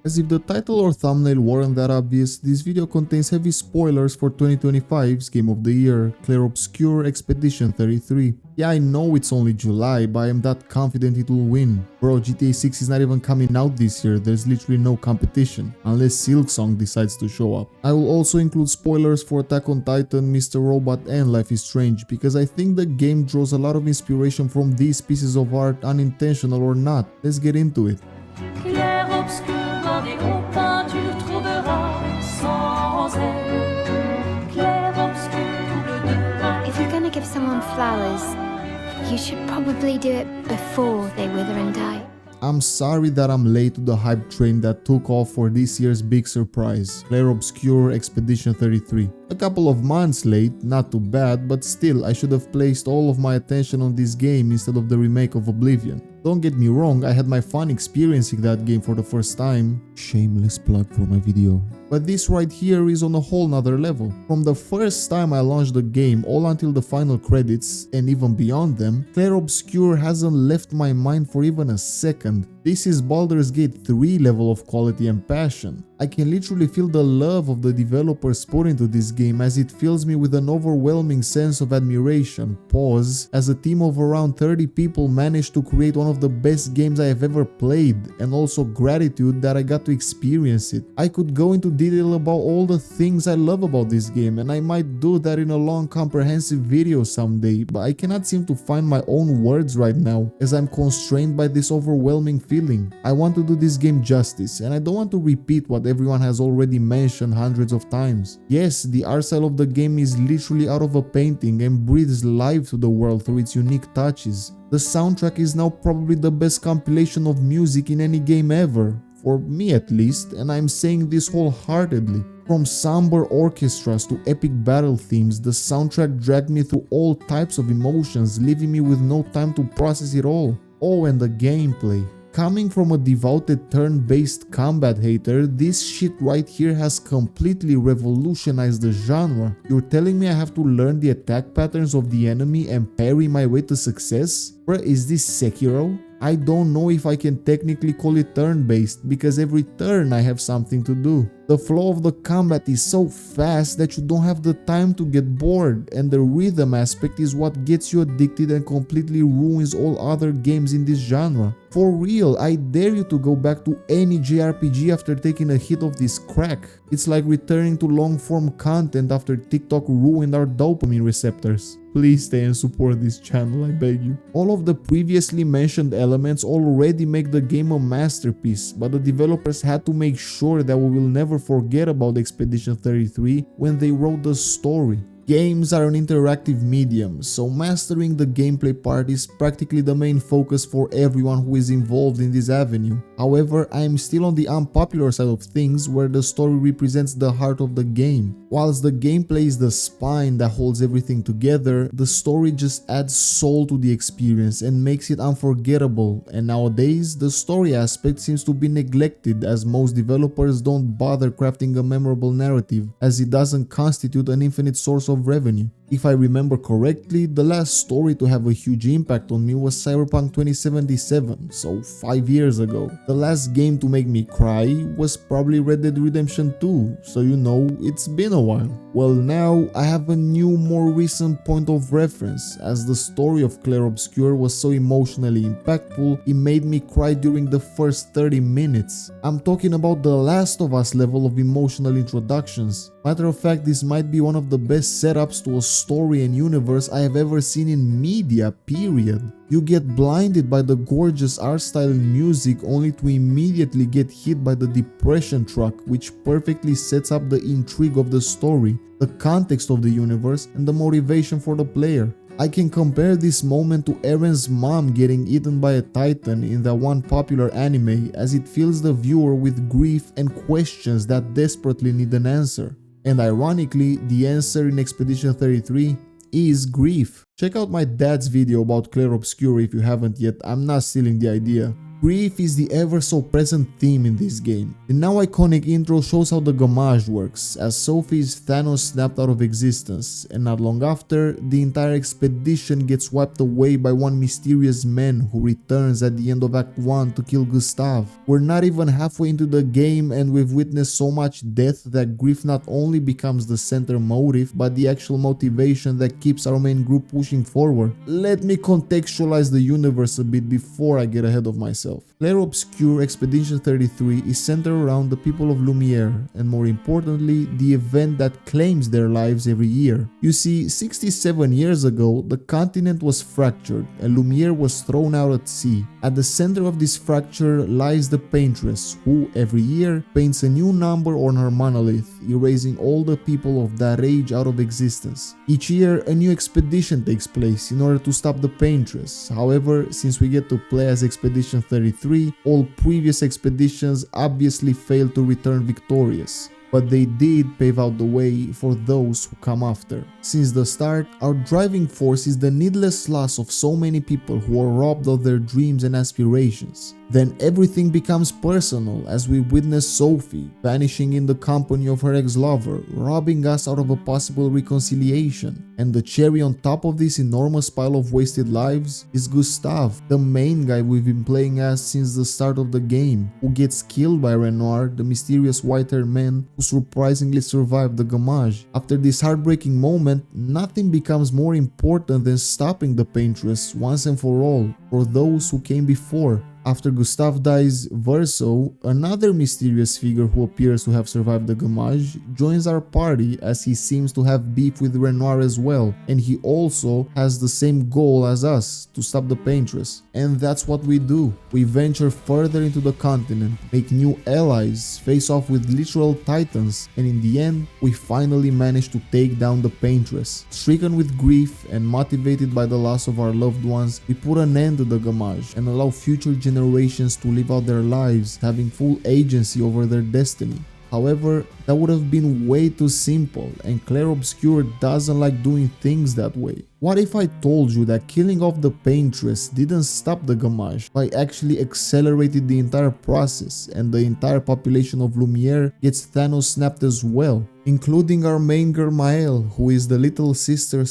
As if the title or thumbnail weren't that obvious, this video contains heavy spoilers for 2025's Game of the Year, Clair Obscur Expedition 33. Yeah, I know it's only July, but I am that confident it will win. Bro, GTA 6 is not even coming out this year, there's literally no competition, unless Silksong decides to show up. I will also include spoilers for Attack on Titan, Mr. Robot and Life is Strange, because I think the game draws a lot of inspiration from these pieces of art, unintentional or not. Let's get into it. Clair obscur dans des gros peintures trouvera sans elle. Clair obscur bleu de lin. If you're gonna give someone flowers, you should probably do it before they wither and die. I'm sorry that I'm late to the hype train that took off for this year's big surprise, Clair Obscur Expedition 33. A couple of months late, not too bad, but still I should have placed all of my attention on this game instead of the remake of Oblivion. Don't get me wrong, I had my fun experiencing that game for the first time. Shameless plug for my video. But this right here is on a whole nother level. From the first time I launched the game all until the final credits, and even beyond them, Clair Obscur hasn't left my mind for even a second. This is Baldur's Gate 3 level of quality and passion. I can literally feel the love of the developers put into this game as it fills me with an overwhelming sense of admiration. Pause. As a team of around 30 people managed to create one of the best games I have ever played, and also gratitude that I got to experience it. I could go into detail about all the things I love about this game, and I might do that in a long comprehensive video someday, but I cannot seem to find my own words right now as I'm constrained by this overwhelming feeling. I want to do this game justice, and I don't want to repeat what everyone has already mentioned hundreds of times. Yes, the art style of the game is literally out of a painting and breathes life to the world through its unique touches. The soundtrack is now probably the best compilation of music in any game ever, for me at least, and I'm saying this wholeheartedly. From somber orchestras to epic battle themes, the soundtrack dragged me through all types of emotions, leaving me with no time to process it all. Oh, and the gameplay. Coming from a devoted turn-based combat hater, this shit right here has completely revolutionized the genre. You're telling me I have to learn the attack patterns of the enemy and parry my way to success? Bruh, is this Sekiro? I don't know if I can technically call it turn-based, because every turn I have something to do. The flow of the combat is so fast that you don't have the time to get bored, and the rhythm aspect is what gets you addicted and completely ruins all other games in this genre. For real, I dare you to go back to any JRPG after taking a hit of this crack. It's like returning to long-form content after TikTok ruined our dopamine receptors. Please stay and support this channel, I beg you. All of the previously mentioned elements already make the game a masterpiece, but the developers had to make sure that we will never forget about Expedition 33 when they wrote the story. Games are an interactive medium, so mastering the gameplay part is practically the main focus for everyone who is involved in this avenue. However, I am still on the unpopular side of things, where the story represents the heart of the game. Whilst the gameplay is the spine that holds everything together, the story just adds soul to the experience and makes it unforgettable, and nowadays the story aspect seems to be neglected as most developers don't bother crafting a memorable narrative, as it doesn't constitute an infinite source of revenue. If I remember correctly, the last story to have a huge impact on me was Cyberpunk 2077, so 5 years ago. The last game to make me cry was probably Red Dead Redemption 2, so you know, it's been a while. Well, now I have a new, more recent point of reference, as the story of Clair Obscur was so emotionally impactful, it made me cry during the first 30 minutes. I'm talking about the Last of Us level of emotional introductions. Matter of fact, this might be one of the best setups to a story and universe I have ever seen in media, period. You get blinded by the gorgeous art style and music only to immediately get hit by the depression track, which perfectly sets up the intrigue of the story, the context of the universe, and the motivation for the player. I can compare this moment to Eren's mom getting eaten by a titan in that one popular anime, as it fills the viewer with grief and questions that desperately need an answer. And ironically, the answer in Expedition 33 is grief. Check out my dad's video about Clair Obscur if you haven't yet, I'm not stealing the idea. Grief is the ever so present theme in this game. The now iconic intro shows how the gamage works, as Sophie is Thanos snapped out of existence, and not long after, the entire expedition gets wiped away by one mysterious man who returns at the end of Act 1 to kill Gustave. We're not even halfway into the game and we've witnessed so much death that grief not only becomes the center motive, but the actual motivation that keeps our main group pushing forward. Let me contextualize the universe a bit before I get ahead of myself. Clair Obscur Expedition 33 is centered around the people of Lumière, and more importantly, the event that claims their lives every year. You see, 67 years ago, the continent was fractured and Lumière was thrown out at sea. At the center of this fracture lies the paintress, who every year paints a new number on her monolith, erasing all the people of that age out of existence. Each year, a new expedition takes place in order to stop the paintress. However, since we get to play as Expedition 33, all previous expeditions obviously failed to return victorious. But they did pave out the way for those who come after. Since the start, our driving force is the needless loss of so many people who are robbed of their dreams and aspirations. Then everything becomes personal as we witness Sophie vanishing in the company of her ex-lover, robbing us out of a possible reconciliation. And the cherry on top of this enormous pile of wasted lives is Gustave, the main guy we've been playing as since the start of the game, who gets killed by Renoir, the mysterious white-haired man who surprisingly survived the gamage. After this heartbreaking moment, nothing becomes more important than stopping the paintress once and for all, for those who came before. After Gustave dies, Verso, another mysterious figure who appears to have survived the gamage, joins our party as he seems to have beef with Renoir as well, and he also has the same goal as us, to stop the paintress. And that's what we do. We venture further into the continent, make new allies, face off with literal titans, and in the end, we finally manage to take down the paintress. Stricken with grief and motivated by the loss of our loved ones, we put an end to the gamage and allow future generations to live out their lives, having full agency over their destiny. However, that would have been way too simple, and Clair Obscur doesn't like doing things that way. What if I told you that killing off the paintress didn't stop the gamage, but actually accelerated the entire process, and the entire population of Lumière gets Thanos snapped as well, including our main girl Maëlle, who is the little sister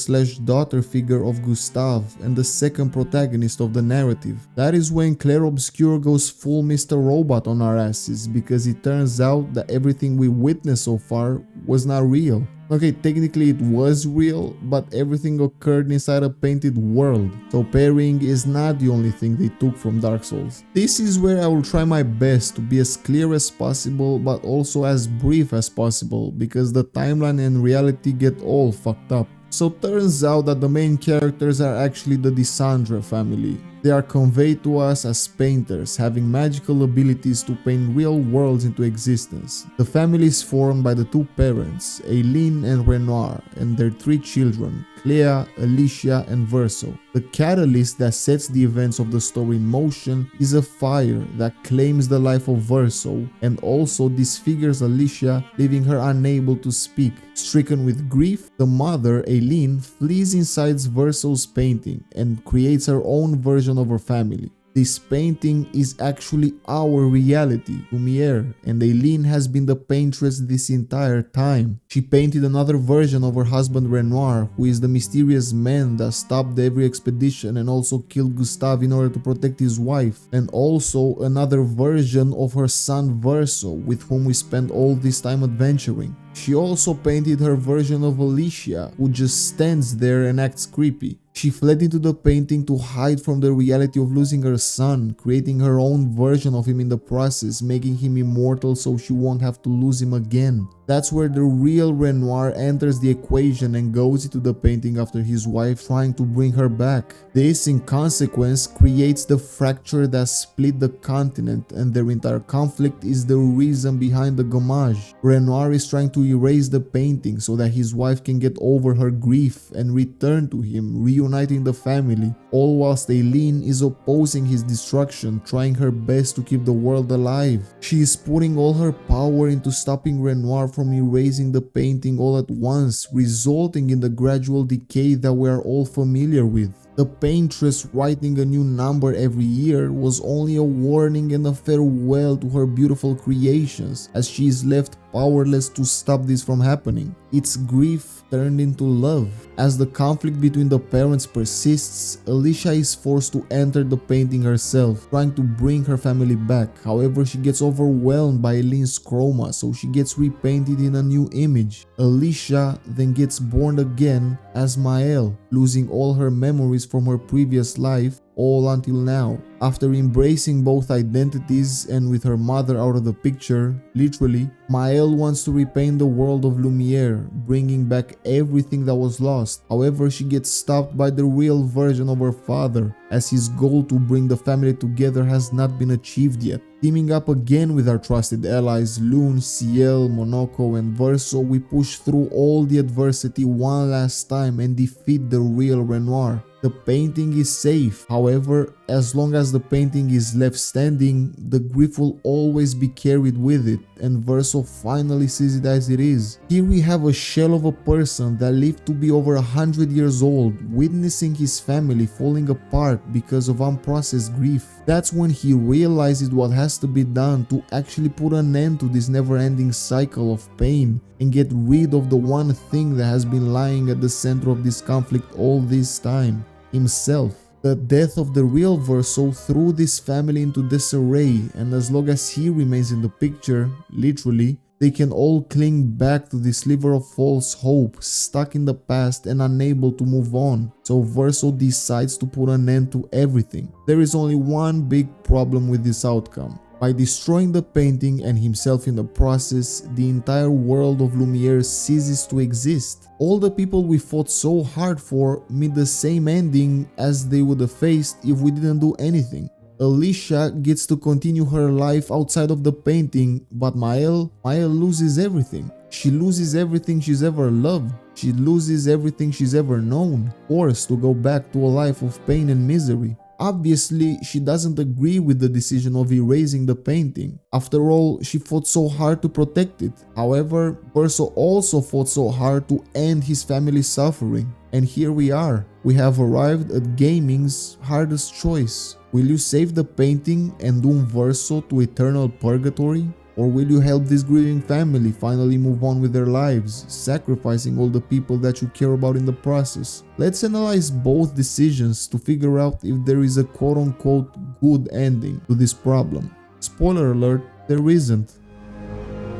/ daughter figure of Gustave and the second protagonist of the narrative. That is when Clair Obscur goes full Mr. Robot on our asses, because it turns out that everything we witnessed so far was not real. Okay, technically it was real, but everything occurred inside a painted world, so parrying is not the only thing they took from Dark Souls. This is where I will try my best to be as clear as possible, but also as brief as possible, because the timeline and reality get all fucked up. So turns out that the main characters are actually the Desandre family. They are conveyed to us as painters, having magical abilities to paint real worlds into existence. The family is formed by the two parents, Aileen and Renoir, and their three children, Clair, Alicia, and Verso. The catalyst that sets the events of the story in motion is a fire that claims the life of Verso and also disfigures Alicia, leaving her unable to speak. Stricken with grief, the mother, Aileen, flees inside Verso's painting and creates her own version of her family. This painting is actually our reality, Lumière, and Aileen has been the paintress this entire time. She painted another version of her husband Renoir, who is the mysterious man that stopped every expedition and also killed Gustave in order to protect his wife, and also another version of her son Verso, with whom we spent all this time adventuring. She also painted her version of Alicia, who just stands there and acts creepy. She fled into the painting to hide from the reality of losing her son, creating her own version of him in the process, making him immortal so she won't have to lose him again. That's where the real Renoir enters the equation and goes into the painting after his wife trying to bring her back. This, in consequence, creates the fracture that split the continent, and their entire conflict is the reason behind the gamage. Renoir is trying to erase the painting so that his wife can get over her grief and return to him, reunite reuniting the family, all whilst Aileen is opposing his destruction, trying her best to keep the world alive. She is putting all her power into stopping Renoir from erasing the painting all at once, resulting in the gradual decay that we are all familiar with. The paintress writing a new number every year was only a warning and a farewell to her beautiful creations, as she is left powerless to stop this from happening. Its grief turned into love. As the conflict between the parents persists, Alicia is forced to enter the painting herself, trying to bring her family back. However, she gets overwhelmed by Aileen's chroma, so she gets repainted in a new image. Alicia then gets born again as Maëlle, losing all her memories from her previous life, all until now. After embracing both identities and with her mother out of the picture, literally, Maëlle wants to repaint the world of Lumière, bringing back everything that was lost. However, she gets stopped by the real version of her father, as his goal to bring the family together has not been achieved yet. Teaming up again with our trusted allies Lune, Ciel, Monaco and Verso, we push through all the adversity one last time and defeat the real Renoir. The painting is safe. However, as long as the painting is left standing, the grief will always be carried with it, and Verso finally sees it as it is. Here we have a shell of a person that lived to be over 100 years old, witnessing his family falling apart because of unprocessed grief. That's when he realizes what has to be done to actually put an end to this never-ending cycle of pain and get rid of the one thing that has been lying at the center of this conflict all this time: himself. The death of the real Verso threw this family into disarray, and as long as he remains in the picture, literally, they can all cling back to this sliver of false hope, stuck in the past and unable to move on. So Verso decides to put an end to everything. There is only one big problem with this outcome. By destroying the painting and himself in the process, the entire world of Lumière ceases to exist. All the people we fought so hard for meet the same ending as they would have faced if we didn't do anything. Alicia gets to continue her life outside of the painting, but Maëlle loses everything. She loses everything she's ever loved. She loses everything she's ever known, forced to go back to a life of pain and misery. Obviously, she doesn't agree with the decision of erasing the painting. After all, she fought so hard to protect it. However, Verso also fought so hard to end his family's suffering. And here we are. We have arrived at gaming's hardest choice. Will you save the painting and doom Verso to eternal purgatory? Or will you help this grieving family finally move on with their lives, sacrificing all the people that you care about in the process? Let's analyze both decisions to figure out if there is a quote-unquote good ending to this problem. Spoiler alert, there isn't.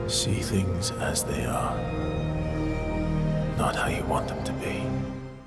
See things as they are, not how you want them to be.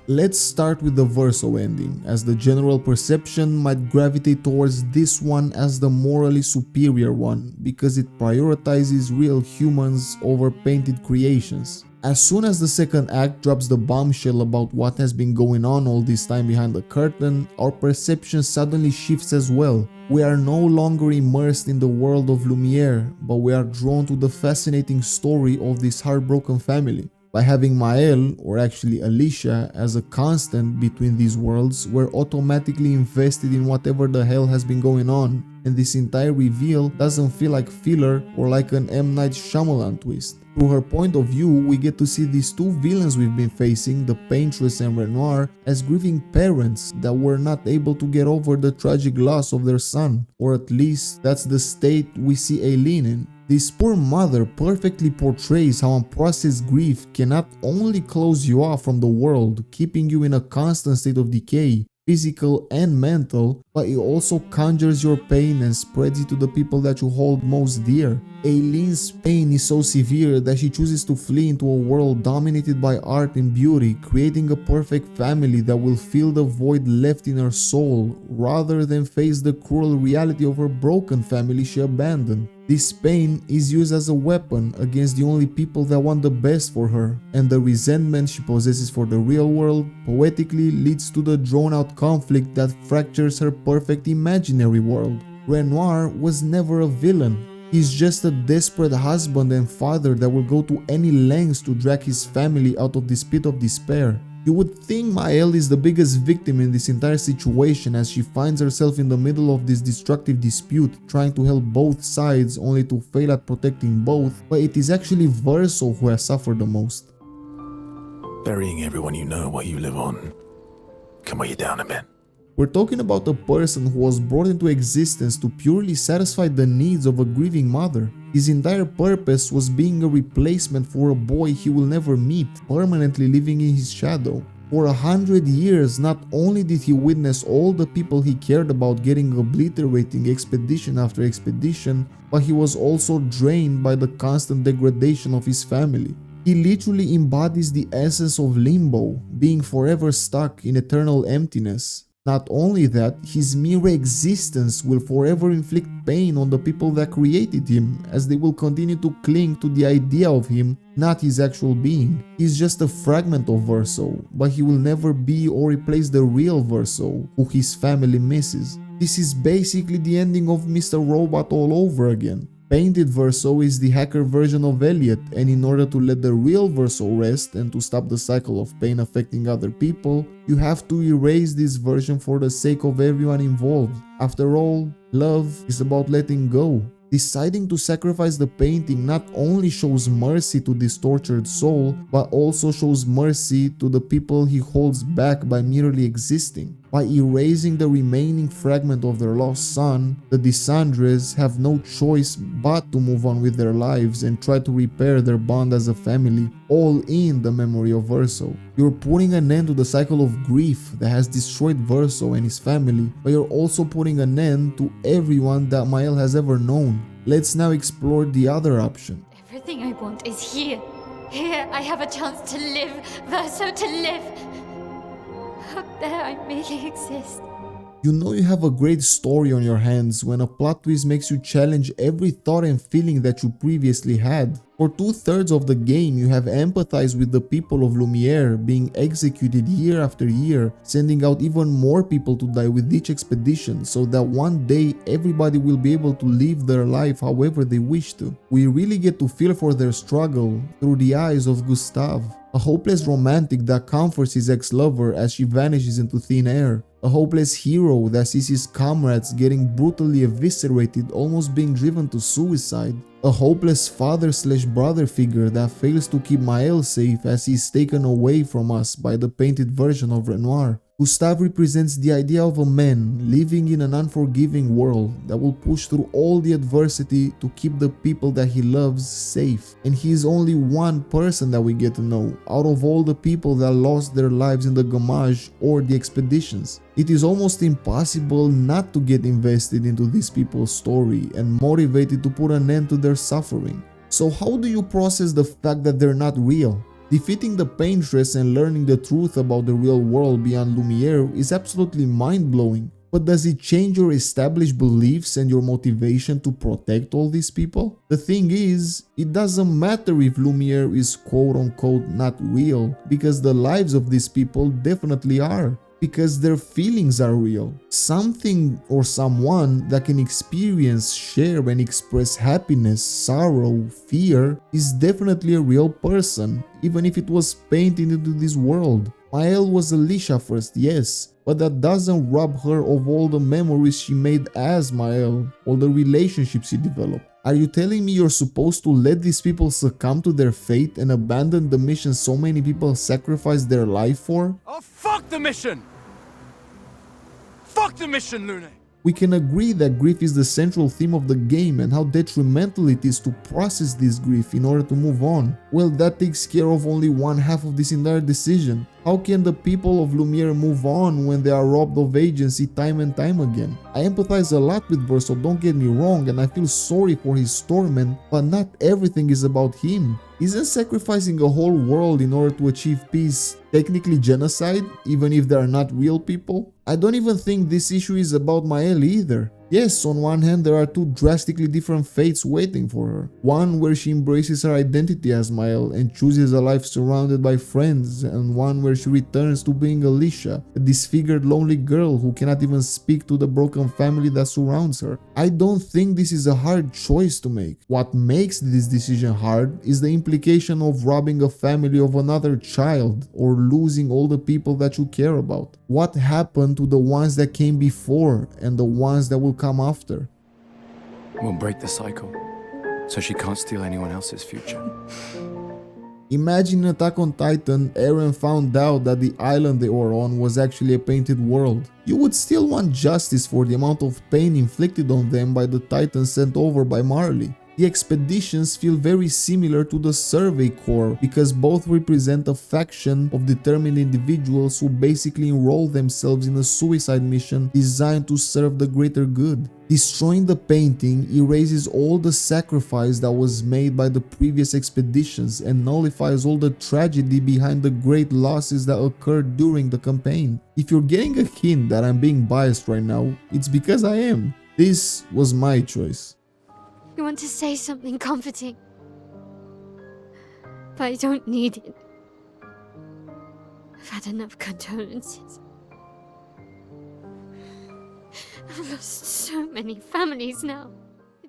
Let's start with the Verso ending, as the general perception might gravitate towards this one as the morally superior one, because it prioritizes real humans over painted creations. As soon as the second act drops the bombshell about what has been going on all this time behind the curtain, our perception suddenly shifts as well. We are no longer immersed in the world of Lumière, but we are drawn to the fascinating story of this heartbroken family. By having Maëlle, or actually Alicia, as a constant between these worlds, we're automatically invested in whatever the hell has been going on, and this entire reveal doesn't feel like filler or like an M. Night Shyamalan twist. Through her point of view, we get to see these two villains we've been facing, the Paintress and Renoir, as grieving parents that were not able to get over the tragic loss of their son, or at least that's the state we see Aileen in. This poor mother perfectly portrays how unprocessed grief can not only close you off from the world, keeping you in a constant state of decay, physical and mental, but it also conjures your pain and spreads it to the people that you hold most dear. Aileen's pain is so severe that she chooses to flee into a world dominated by art and beauty, creating a perfect family that will fill the void left in her soul, rather than face the cruel reality of her broken family she abandoned. This pain is used as a weapon against the only people that want the best for her, and the resentment she possesses for the real world poetically leads to the drawn-out conflict that fractures her perfect imaginary world. Renoir was never a villain. He's just a desperate husband and father that will go to any lengths to drag his family out of this pit of despair. You would think Maëlle is the biggest victim in this entire situation, as she finds herself in the middle of this destructive dispute, trying to help both sides only to fail at protecting both, but it is actually Verso who has suffered the most. Burying everyone you know while you live on can weigh you down a bit. We're talking about a person who was brought into existence to purely satisfy the needs of a grieving mother. His entire purpose was being a replacement for a boy he will never meet, permanently living in his shadow. For 100 years, not only did he witness all the people he cared about getting obliterating expedition after expedition, but he was also drained by the constant degradation of his family. He literally embodies the essence of limbo, being forever stuck in eternal emptiness. Not only that, his mere existence will forever inflict pain on the people that created him, as they will continue to cling to the idea of him, not his actual being. He's just a fragment of Verso, but he will never be or replace the real Verso, who his family misses. This is basically the ending of Mr. Robot all over again. Painted Verso is the hacker version of Elliot, and in order to let the real Verso rest and to stop the cycle of pain affecting other people, you have to erase this version for the sake of everyone involved. After all, love is about letting go. Deciding to sacrifice the painting not only shows mercy to this tortured soul, but also shows mercy to the people he holds back by merely existing. By erasing the remaining fragment of their lost son, the Desandres have no choice but to move on with their lives and try to repair their bond as a family, all in the memory of Verso. You're putting an end to the cycle of grief that has destroyed Verso and his family, but you're also putting an end to everyone that Maëlle has ever known. Let's now explore the other option. Everything I want is here. Here I have a chance to live, Verso to live. Out there I merely exist. You know you have a great story on your hands when a plot twist makes you challenge every thought and feeling that you previously had. For 2/3 of the game, you have empathized with the people of Lumière being executed year after year, sending out even more people to die with each expedition so that one day everybody will be able to live their life however they wish to. We really get to feel for their struggle through the eyes of Gustave, a hopeless romantic that comforts his ex-lover as she vanishes into thin air. A hopeless hero that sees his comrades getting brutally eviscerated, almost being driven to suicide. A hopeless father/brother figure that fails to keep Maëlle safe as he is taken away from us by the painted version of Renoir. Gustave represents the idea of a man living in an unforgiving world that will push through all the adversity to keep the people that he loves safe. And he is only one person that we get to know out of all the people that lost their lives in the Gamage or the expeditions. It is almost impossible not to get invested into these people's story and motivated to put an end to their suffering. So how do you process the fact that they're not real? Defeating the paintress and learning the truth about the real world beyond Lumière is absolutely mind-blowing. But does it change your established beliefs and your motivation to protect all these people? The thing is, it doesn't matter if Lumière is quote-unquote not real, because the lives of these people definitely are. Because their feelings are real. Something or someone that can experience, share and express happiness, sorrow, fear is definitely a real person, even if it was painted into this world. Maëlle was Alicia first, yes, but that doesn't rob her of all the memories she made as Maëlle, all the relationships she developed. Are you telling me you're supposed to let these people succumb to their fate and abandon the mission so many people sacrificed their life for? Oh, fuck the mission! Fuck the mission, Lune! We can agree that grief is the central theme of the game and how detrimental it is to process this grief in order to move on. Well, that takes care of only one half of this entire decision. How can the people of Lumière move on when they are robbed of agency time and time again? I empathize a lot with Verso, don't get me wrong, and I feel sorry for his torment, but not everything is about him. Isn't sacrificing a whole world in order to achieve peace technically genocide, even if they are not real people? I don't even think this issue is about Maëlle either. Yes, on one hand there are two drastically different fates waiting for her. One where she embraces her identity as Mael and chooses a life surrounded by friends, and one where she returns to being Alicia, a disfigured lonely girl who cannot even speak to the broken family that surrounds her. I don't think this is a hard choice to make. What makes this decision hard is the implication of robbing a family of another child or losing all the people that you care about. What happened to the ones that came before and the ones that will come after? We'll break the cycle, so she can't steal anyone else's future. Imagine in Attack on Titan, Eren found out that the island they were on was actually a painted world. You would still want justice for the amount of pain inflicted on them by the Titans sent over by Marley. The expeditions feel very similar to the Survey Corps because both represent a faction of determined individuals who basically enroll themselves in a suicide mission designed to serve the greater good. Destroying the painting erases all the sacrifice that was made by the previous expeditions and nullifies all the tragedy behind the great losses that occurred during the campaign. If you're getting a hint that I'm being biased right now, it's because I am. This was my choice. You want to say something comforting, but I don't need it. I've had enough condolences. I've lost so many families now.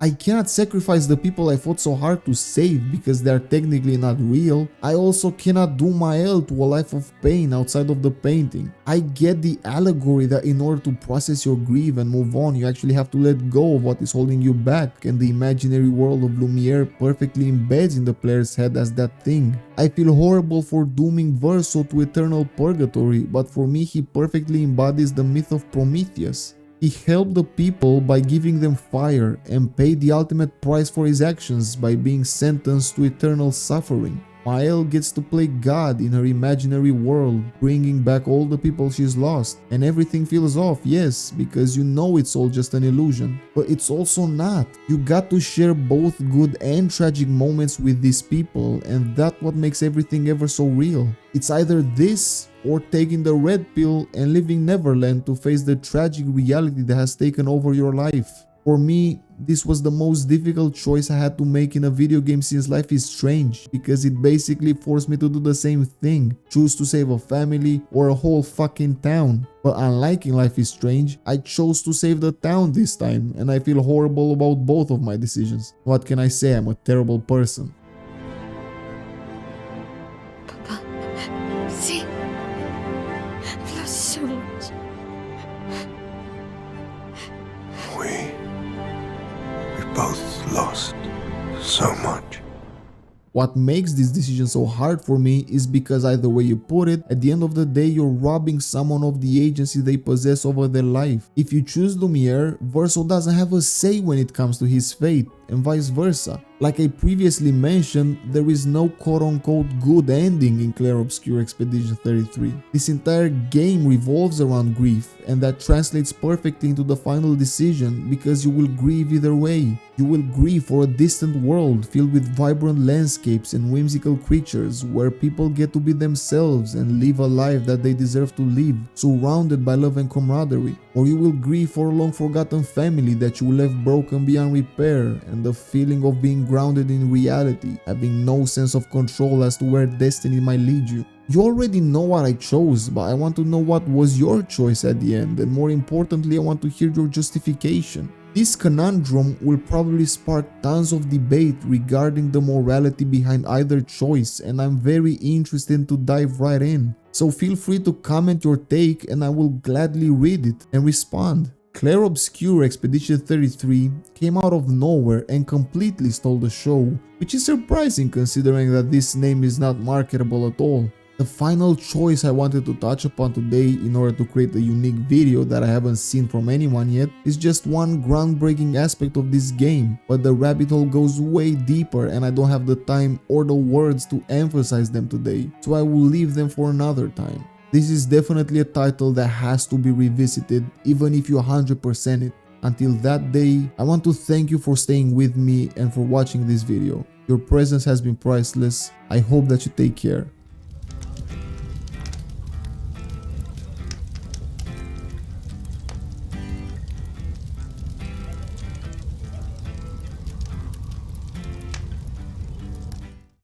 I cannot sacrifice the people I fought so hard to save because they are technically not real. I also cannot doom Mael to a life of pain outside of the painting. I get the allegory that in order to process your grief and move on, you actually have to let go of what is holding you back, and the imaginary world of Lumière perfectly embeds in the player's head as that thing. I feel horrible for dooming Verso to eternal purgatory, but for me he perfectly embodies the myth of Prometheus. He helped the people by giving them fire and paid the ultimate price for his actions by being sentenced to eternal suffering. Mael gets to play God in her imaginary world, bringing back all the people she's lost, and everything feels off, yes, because you know it's all just an illusion. But it's also not. You got to share both good and tragic moments with these people, and that's what makes everything ever so real. It's either this or taking the red pill and leaving Neverland to face the tragic reality that has taken over your life. For me, this was the most difficult choice I had to make in a video game since Life is Strange, because it basically forced me to do the same thing, choose to save a family or a whole fucking town. But unlike in Life is Strange, I chose to save the town this time, and I feel horrible about both of my decisions. What can I say? I'm a terrible person. Papa, see, I've lost so much. We both lost so much. What makes this decision so hard for me is because either way you put it, at the end of the day you're robbing someone of the agency they possess over their life. If you choose Lumière, Verso doesn't have a say when it comes to his fate, and vice versa. Like I previously mentioned, there is no quote-unquote good ending in Clair Obscur Expedition 33. This entire game revolves around grief, and that translates perfectly into the final decision because you will grieve either way. You will grieve for a distant world filled with vibrant landscapes and whimsical creatures where people get to be themselves and live a life that they deserve to live, surrounded by love and camaraderie. Or you will grieve for a long forgotten family that you left broken beyond repair, and the feeling of being grounded in reality, having no sense of control as to where destiny might lead you. You already know what I chose, but I want to know what was your choice at the end, and more importantly I want to hear your justification. This conundrum will probably spark tons of debate regarding the morality behind either choice, and I'm very interested to dive right in. So feel free to comment your take and I will gladly read it and respond. Clair Obscur Expedition 33 came out of nowhere and completely stole the show, which is surprising considering that this name is not marketable at all. The final choice I wanted to touch upon today in order to create a unique video that I haven't seen from anyone yet is just one groundbreaking aspect of this game, but the rabbit hole goes way deeper and I don't have the time or the words to emphasize them today, so I will leave them for another time. This is definitely a title that has to be revisited even if you 100% it. Until that day, I want to thank you for staying with me and for watching this video. Your presence has been priceless. I hope that you take care.